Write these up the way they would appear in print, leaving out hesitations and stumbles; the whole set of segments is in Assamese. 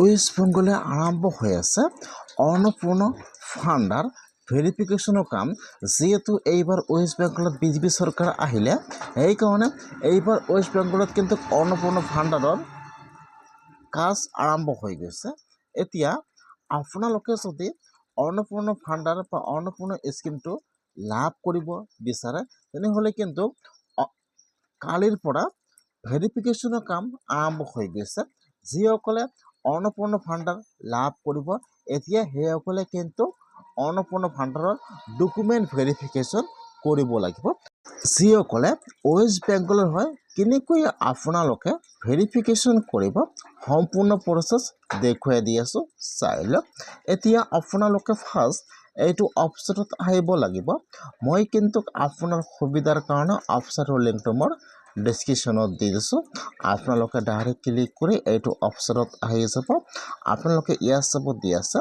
ৱেষ্ট বেংগলে আৰম্ভ হৈ আছে অন্নপূৰ্ণ ফাণ্ডাৰ ভেৰিফিকেশ্যনৰ কাম। যিহেতু এইবাৰ ৱেষ্ট বেংগলত বিজেপি চৰকাৰ আহিলে, সেইকাৰণে এইবাৰ ৱেষ্ট বেংগলত কিন্তু অন্নপূৰ্ণ ফাণ্ডাৰৰ কাজ আৰম্ভ হৈ গৈছে। এতিয়া আপোনালোকে যদি অন্নপূৰ্ণ ফাণ্ডাৰ বা অন্নপূৰ্ণ স্কিমটো লাভ কৰিব বিচাৰে, তেনেহ'লে কিন্তু কালিৰ পৰা ভেৰিফিকেশ্যনৰ কাম আৰম্ভ হৈ গৈছে। যিসকলে অন্নপূৰ্ণ ফাণ্ডাৰ লাভ কৰিব, এতিয়া সেইসকলে কিন্তু অন্নপূৰ্ণ ফাণ্ডাৰৰ ডকুমেণ্ট ভেৰিফিকেশ্যন কৰিব লাগিব। যিসকলে ৱেষ্ট বেংগলৰ হয়, কেনেকৈ আপোনালোকে ভেৰিফিকেশ্যন কৰিব সম্পূৰ্ণ প্ৰচেছ দেখুৱাই দি আছোঁ, চাই লওক। এতিয়া আপোনালোকে ফাৰ্ষ্ট এইটো ৱেবছাইটত আহিব লাগিব। মই কিন্তু আপোনাৰ সুবিধাৰ কাৰণে ৱেবছাইটৰ লিংকটো মোৰ ডেছক্ৰিপশ্যনত দি দিছোঁ। আপোনালোকে ডাইৰেক্ট ক্লিক কৰি এইটো ৱেবছাইটত আহি যাব। আপোনালোকে ইয়াত চাব দি আছে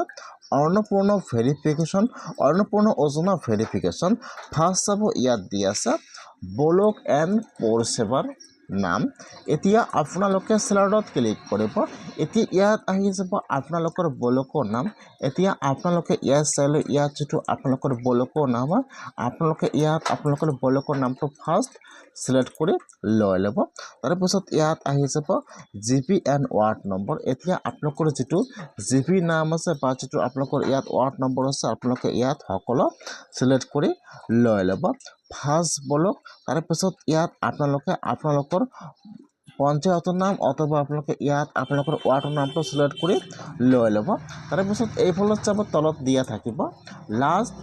অন্নপূৰ্ণ ভেৰিফিকেশ্যন, অন্নপূৰ্ণ যোজনা ভেৰিফিকেশ্যন। ফাৰ্ষ্ট চাব ইয়াত দি আছে ব্লক এণ্ড পৰিষেৱাৰ নাম। এতিয়া আপোনালোকে চেলাৰত ক্লিক কৰিব। এতিয়া ইয়াত আহি যাব আপোনালোকৰ ব্লকৰ নাম। এতিয়া আপোনালোকে ইয়াত চালে, ইয়াত যিটো আপোনালোকৰ ব্লকৰ নাম হয়, আপোনালোকে ইয়াত আপোনালোকৰ ব্লকৰ নামটো ফাৰ্ষ্ট চিলেক্ট কৰি লৈ ল'ব। তাৰপিছত ইয়াত আহি যাব জিপি এণ্ড ৱাৰ্ড নম্বৰ। এতিয়া আপোনালোকৰ যিটো জিপি নাম আছে বা যিটো আপোনালোকৰ ইয়াত ৱাৰ্ড নম্বৰ আছে, আপোনালোকে ইয়াত সকলো চিলেক্ট কৰি লৈ ল'ব। ফাৰ্ষ্ট ব্লক, তাৰপিছত ইয়াত আপোনালোকে আপোনালোকৰ পঞ্চায়তৰ নাম অথবা আপোনালোকে ইয়াত আপোনালোকৰ ৱাৰ্ডৰ নামটো চিলেক্ট কৰি লৈ ল'ব। তাৰপিছত এইফালত চাব তলত দিয়া থাকিব লাষ্ট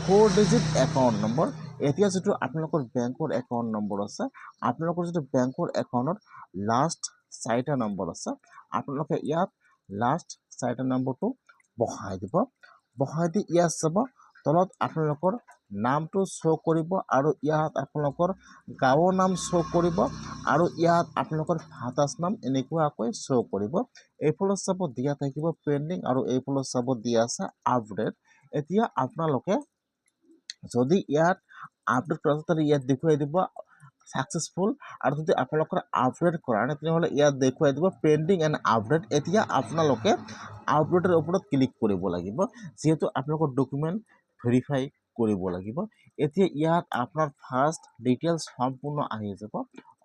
4 ডিজিট একাউণ্ট নম্বৰ। এতিয়া যিটো আপোনালোকৰ বেংকৰ একাউণ্ট নম্বৰ আছে, আপোনালোকৰ যিটো বেংকৰ একাউণ্টৰ লাষ্ট 4টা নম্বৰ আছে, আপোনালোকে ইয়াত লাষ্ট 4টা নম্বৰটো বহাই দিব। বহাই দি ইয়াত চাব তলত আপোনালোকৰ নামটো শ্ব' কৰিব আৰু ইয়াত আপোনালোকৰ গাঁৱৰ নাম শ্ব' কৰিব আৰু ইয়াত আপোনালোকৰ ভাতাজ নাম এনেকুৱাকৈ শ্ব' কৰিব। এইফালত চাব দিয়া থাকিব পেণ্ডিং আৰু এইফালত চাব দিয়া আছে আপডেট। এতিয়া আপোনালোকে যদি ইয়াত আপডেট কৰা আছে, ইয়াত দেখুৱাই দিব ছাকচেছফুল, আৰু যদি আপোনালোকৰ আপডেট কৰা নাই তেনেহ'লে ইয়াত দেখুৱাই দিব পেণ্ডিং এণ্ড আপডেট। এতিয়া আপোনালোকে আপডেটৰ ওপৰত ক্লিক কৰিব লাগিব, যিহেতু আপোনালোকৰ ডকুমেণ্ট ভেৰিফাই কৰিব লাগিব। এতিয়া ইয়াত আপোনাৰ ফাৰ্ষ্ট ডিটেইলছ সম্পূৰ্ণ আহি যাব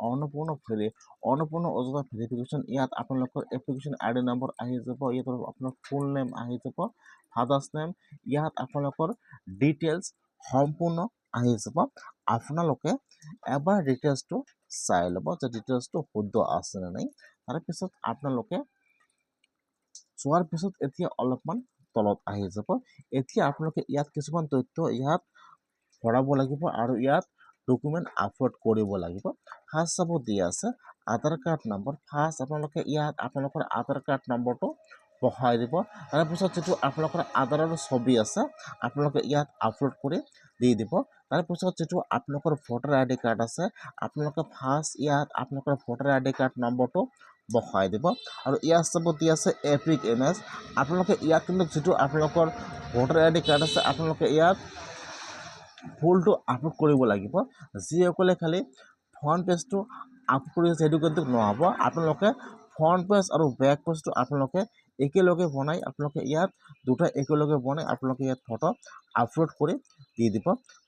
অন্নপূৰ্ণ যোজনা ভেৰিফিকেশ্যন। ইয়াত আপোনালোকৰ এপ্লিকেশ্যন আইডি নম্বৰ আহি যাব, ইয়াত আপোনাৰ ফুল নেম আহি যাব, ফাদাৰ্ছ নেম, ইয়াত আপোনালোকৰ ডিটেইলছ সম্পূৰ্ণ আহি যাব। আপোনালোকে এবাৰ ডিটেইলছটো চাই ল'ব যে ডিটেইলছটো শুদ্ধ আছে নে নাই। তাৰপিছত আপোনালোকে চোৱাৰ পিছত এতিয়া অলপমান তলত আহি যাব। এতিয়া আপোনালোকে ইয়াত কিছুমান তথ্য ইয়াত ভৰাব লাগিব আৰু ইয়াত ডকুমেণ্ট আপলোড কৰিব লাগিব। ফাৰ্ষ্ট চাব দিয়া আছে আধাৰ কাৰ্ড নম্বৰ। ফাৰ্ষ্ট আপোনালোকে ইয়াত আপোনালোকৰ আধাৰ কাৰ্ড নম্বৰটো বহাই দিব। তাৰপিছত যিটো আপোনালোকৰ আধাৰৰ ছবি আছে, আপোনালোকে ইয়াত আপলোড কৰি দি দিব। তাৰপিছত যিটো আপোনালোকৰ ভোটাৰ আইডি কাৰ্ড আছে, আপোনালোকে ফাৰ্ষ্ট ইয়াত আপোনালোকৰ ভোটাৰ আইডি কাৰ্ড নম্বৰটো বহাই দিব আৰু ইয়াত চাব দিয়া আছে এপিক ইমেজ। আপোনালোকে ইয়াত কিন্তু যিটো আপোনালোকৰ ভোটাৰ আইডি কাৰ্ড আছে, আপোনালোকে ইয়াত ফুলটো আপলোড কৰিব লাগিব। যিসকলে খালি ফ্ৰণ্ট পেজটো আপলোড কৰি আছে সেইটো কিন্তু নহ'ব। আপোনালোকে ফ্ৰণ্ট পেজ আৰু বেক পেজটো আপোনালোকে একেলগে বনাই আপোনালোকে ইয়াত দুটা একেলগে বনাই আপোনালোকে ইয়াত ফটো আপলোড কৰি দি দিব।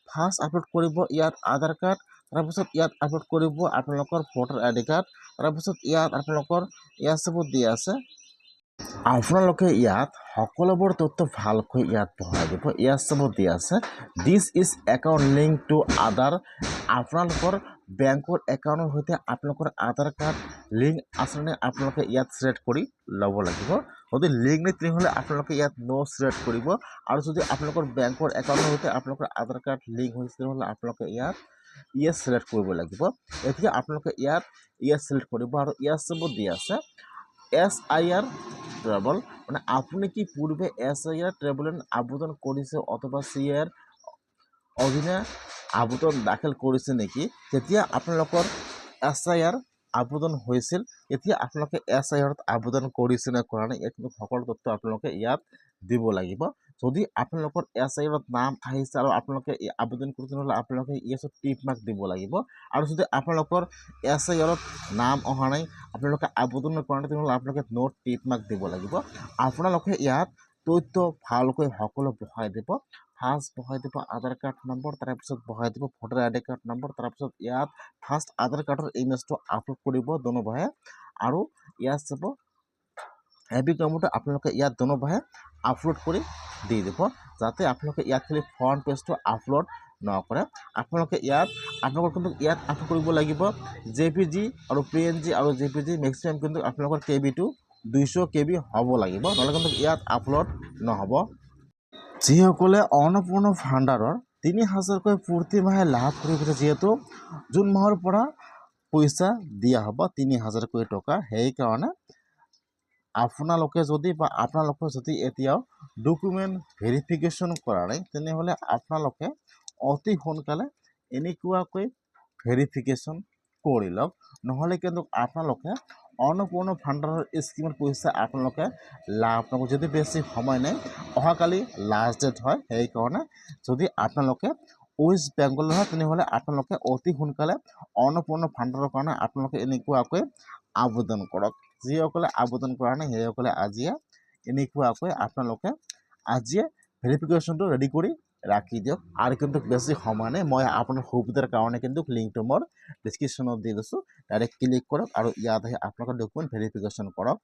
ফাৰ্ষ্ট আপলোড কৰিব ইয়াত আধাৰ কাৰ্ড, তাৰপিছত ইয়াত আপলোড কৰিব আপোনালোকৰ ভোটাৰ আইডি কাৰ্ড, তাৰপিছত ইয়াত আপোনালোকৰ ইয়াত চাব দিয়া আছে আপোনালোকে ইয়াত সকলোবোৰ তথ্য ভালকৈ ইয়াত বহাই দিব। ইয়াত চাব দিয়া আছে this is account link to Aadhaar. আপোনালোকৰ বেংকৰ একাউণ্টৰ সৈতে আপোনালোকৰ আধাৰ কাৰ্ড লিংক আছেনে আপোনালোকে ইয়াত চিলেক্ট কৰি ল'ব লাগিব। যদি লিংক নাই তেনেহ'লে আপোনালোকে ইয়াত ন' চিলেক্ট কৰিব, আৰু যদি আপোনালোকৰ বেংকৰ একাউণ্টৰ সৈতে আপোনালোকৰ আধাৰ কাৰ্ড লিংক হৈছে তেনেহ'লে আপোনালোকে ইয়াত ইয়েছ চিলেক্ট কৰিব লাগিব। এতিয়া আপোনালোকে ইয়াত ইয়েছ চিলেক্ট কৰিব আৰু ইয়াত চাব দিয়া আছে SIR ট্ৰেভেল, মানে আপুনি কি পূৰ্বে SIR ট্ৰেভেলত আবেদন কৰিছে অথবা CIR অধীনে আবেদন দাখিল কৰিছে নেকি। যেতিয়া আপোনালোকৰ SIR আবেদন হৈছিল, এতিয়া আপোনালোকে SIRত আবেদন কৰিছে নে কৰা নাই, এই সকলো তথ্য আপোনালোকে ইয়াত দিব লাগিব। যদি আপোনালোকৰ SIR নাম আহিছে আৰু আপোনালোকে আবেদন কৰোঁতে হ'লে আপোনালোকে ইয়েছত টিক মাৰ্ক দিব লাগিব আৰু যদি আপোনালোকৰ SIR নাম অহা নাই আপোনালোকে আবেদন কৰা নাই তেনেহ'লে আপোনালোকে নোট টিক মাৰ্ক দিব লাগিব আপোনালোকে ইয়াত তথ্য ভালকৈ সকলো বহাই দিব ফাৰ্ষ্ট বহাই দিব আধাৰ কাৰ্ড নম্বৰ তাৰপিছত বহাই দিব ভোটাৰ ID কাৰ্ড নম্বৰ তাৰপিছত ইয়াত ফাৰ্ষ্ট আধাৰ কাৰ্ডৰ ইমেজটো আপলোড কৰিব দুনোভাৱে আৰু ইয়াত চাব কমটো আপোনালোকে ইয়াত দুনোভাৱে আপলোড কৰি দি দিব যাতে আপোনালোকে ইয়াত খালি ফ্ৰণ্ট পেজটো আপলোড নকৰে আপোনালোকে ইয়াত আপোনালোকৰ কিন্তু ইয়াত আপলোড কৰিব লাগিব JPG আৰু PNG আৰু JPG মেক্সিমাম কিন্তু আপোনালোকৰ KBটো 200 KB হ'ব লাগিব নহ'লে কিন্তু ইয়াত আপলোড নহ'ব যিসকলে অন্নপূৰ্ণা ফাণ্ডাৰৰ 3000কৈ প্ৰতি মাহে লাভ কৰিবলৈ যিহেতু জুন মাহৰ পৰা পইচা দিয়া হ'ব 3000কৈ টকা সেইকাৰণে আপোনালোকে যদি এতিয়াও ডকুমেণ্ট ভেৰিফিকেশ্যন কৰা নাই তেনেহ'লে আপোনালোকে অতি সোনকালে এনেকুৱাকৈ ভেৰিফিকেশ্যন কৰি লওক নহ'লে কিন্তু আপোনালোকে অন্নপূৰ্ণা ফাণ্ডাৰৰ স্কিমৰ পইচা আপোনালোকে লাভ নকৰিব যদি বেছি সময় নাই অহাকালি লাষ্ট ডেট হয় সেইকাৰণে যদি আপোনালোকে ৱেষ্ট বেংগলৰ হয় তেনেহ'লে আপোনালোকে অতি সোনকালে অন্নপূৰ্ণা ফাণ্ডাৰৰ কাৰণে আপোনালোকে এনেকুৱাকৈ আবেদন কৰক যিসকলে আবেদন কৰা নাই সেইসকলে আজিয়ে এনেকুৱাকৈ আপোনালোকে আজিয়ে ভেৰিফিকেশ্যনটো ৰেডি কৰি ৰাখি দিয়ক আৰু কিন্তু বেছি সময় নাই মই আপোনাৰ সুবিধাৰ কাৰণে কিন্তু লিংকটো মোৰ ডিছক্ৰিপশ্যনত দি দিছোঁ ডাইৰেক্ট ক্লিক কৰক আৰু ইয়াত আহি আপোনালোকৰ ডকুমেণ্ট ভেৰিফিকেশ্যন কৰক